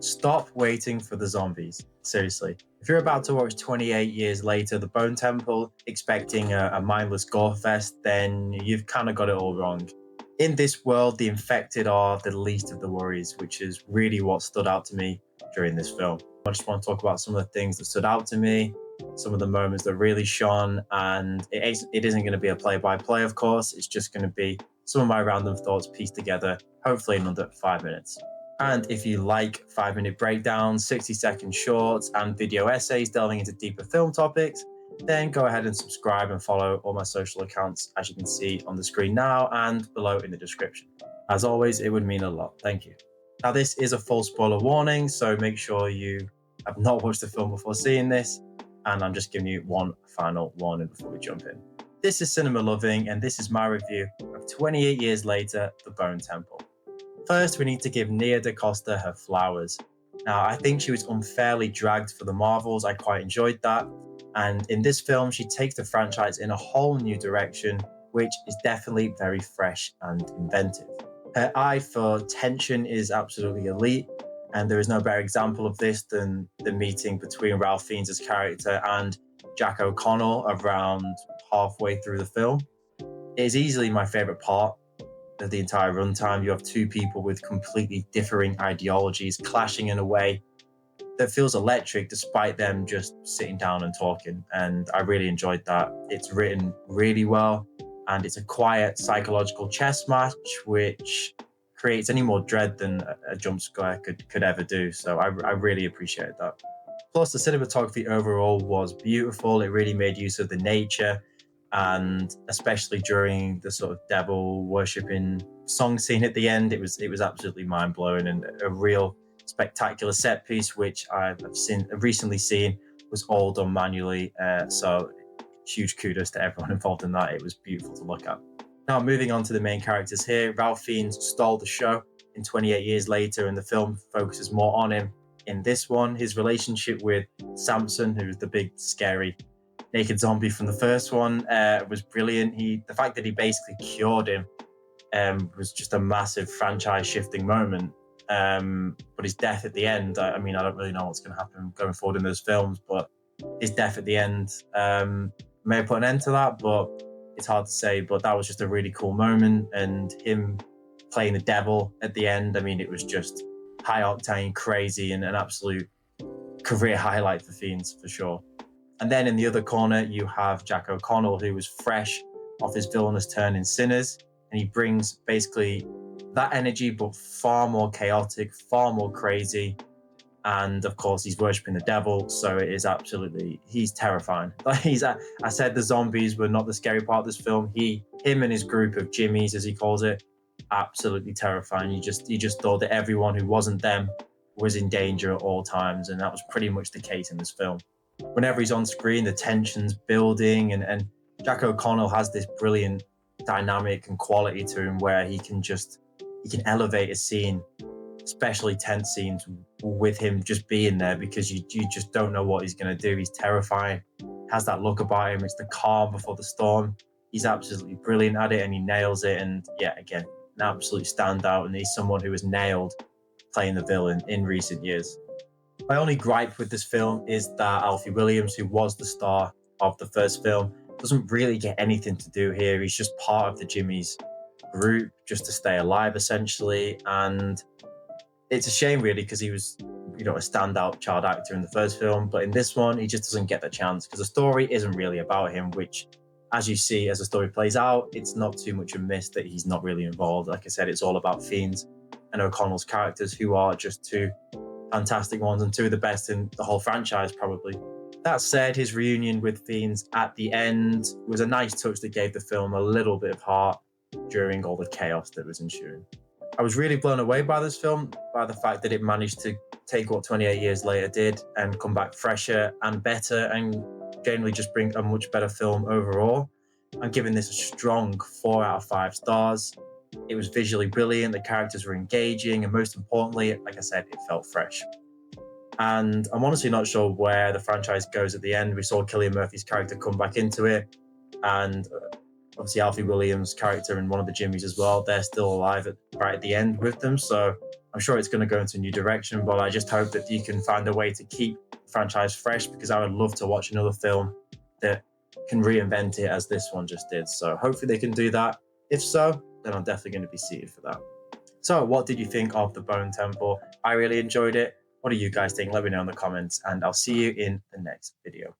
Stop waiting for the zombies. Seriously. If you're about to watch 28 years later, The Bone Temple, expecting a mindless gore fest, then you've kind of got it all wrong. In this world, the infected are the least of the worries, which is really what stood out to me during this film. I just want to talk about some of the things that stood out to me, some of the moments that really shone, and it isn't going to be a play-by-play, of course. It's just going to be some of my random thoughts pieced together, hopefully in under 5 minutes. And if you like 5-minute breakdowns, 60-second shorts, and video essays delving into deeper film topics, then go ahead and subscribe and follow all my social accounts, as you can see on the screen now and below in the description. As always, it would mean a lot. Thank you. Now, this is a full spoiler warning, so make sure you have not watched the film before seeing this, and I'm just giving you one final warning before we jump in. This is Cinema Loving, and this is my review of 28 years later, The Bone Temple. First, we need to give Nia DaCosta her flowers. Now, I think she was unfairly dragged for the Marvels. I quite enjoyed that. And in this film, she takes the franchise in a whole new direction, which is definitely very fresh and inventive. Her eye for tension is absolutely elite, and there is no better example of this than the meeting between Ralph Fiennes' character and Jack O'Connell around halfway through the film. It is easily my favorite part of the entire runtime. You have two people with completely differing ideologies clashing in a way that feels electric despite them just sitting down and talking. And I really enjoyed that. It's written really well, and it's a quiet psychological chess match, which creates any more dread than a jump scare could ever do. So I really appreciated that. Plus, the cinematography overall was beautiful. It really made use of the nature, and especially during the sort of devil worshipping song scene at the end, it was absolutely mind blowing and a real spectacular set piece, which I've recently seen was all done manually. So huge kudos to everyone involved in that. It was beautiful to look at. Now, moving on to the main characters here, Ralph Fiennes stole the show in 28 years later, and the film focuses more on him. In this one, his relationship with Samson, who's the big scary naked zombie from the first one, was brilliant. The fact that he basically cured him was just a massive franchise-shifting moment. But his death at the end, I mean, I don't really know what's going to happen going forward in those films, but his death at the end may have put an end to that, but it's hard to say. But that was just a really cool moment, and him playing the devil at the end, I mean, it was just high-octane, crazy, and an absolute career highlight for Fiennes, for sure. And then in the other corner, you have Jack O'Connell, who was fresh off his villainous turn in Sinners, and he brings basically that energy, but far more chaotic, far more crazy. And of course, he's worshipping the devil, so it is he's terrifying. I said the zombies were not the scary part of this film. Him and his group of Jimmies, as he calls it, absolutely terrifying. You just thought that everyone who wasn't them was in danger at all times, and that was pretty much the case in this film. Whenever he's on screen, the tension's building, and Jack O'Connell has this brilliant dynamic and quality to him where he can elevate a scene, especially tense scenes, with him just being there, because you just don't know what he's going to do. He's terrifying, has that look about him. It's the calm before the storm. He's absolutely brilliant at it, and he nails it. And yeah, again, an absolute standout, and he's someone who has nailed playing the villain in recent years. My only gripe with this film is that Alfie Williams, who was the star of the first film, doesn't really get anything to do here. He's just part of the Jimmy's group just to stay alive, essentially. And it's a shame, really, because he was, a standout child actor in the first film. But in this one, he just doesn't get the chance because the story isn't really about him, which, as you see, as the story plays out, it's not too much a miss that he's not really involved. Like I said, it's all about Fiennes and O'Connell's characters, who are just two fantastic ones and two of the best in the whole franchise, probably. That said, his reunion with Fiennes at the end was a nice touch that gave the film a little bit of heart during all the chaos that was ensuing. I was really blown away by this film, by the fact that it managed to take what 28 years later did and come back fresher and better, and generally just bring a much better film overall. I'm giving this a strong 4 out of 5 stars. It was visually brilliant, the characters were engaging, and most importantly, like I said, it felt fresh. And I'm honestly not sure where the franchise goes at the end. We saw Cillian Murphy's character come back into it, and obviously Alfie Williams' character and one of the Jimmies as well, they're still alive right at the end with them. So I'm sure it's going to go into a new direction, but I just hope that you can find a way to keep the franchise fresh, because I would love to watch another film that can reinvent it as this one just did. So hopefully they can do that. If so, then I'm definitely going to be seated for that. So what did you think of the Bone Temple? I really enjoyed it. What do you guys think? Let me know in the comments, and I'll see you in the next video.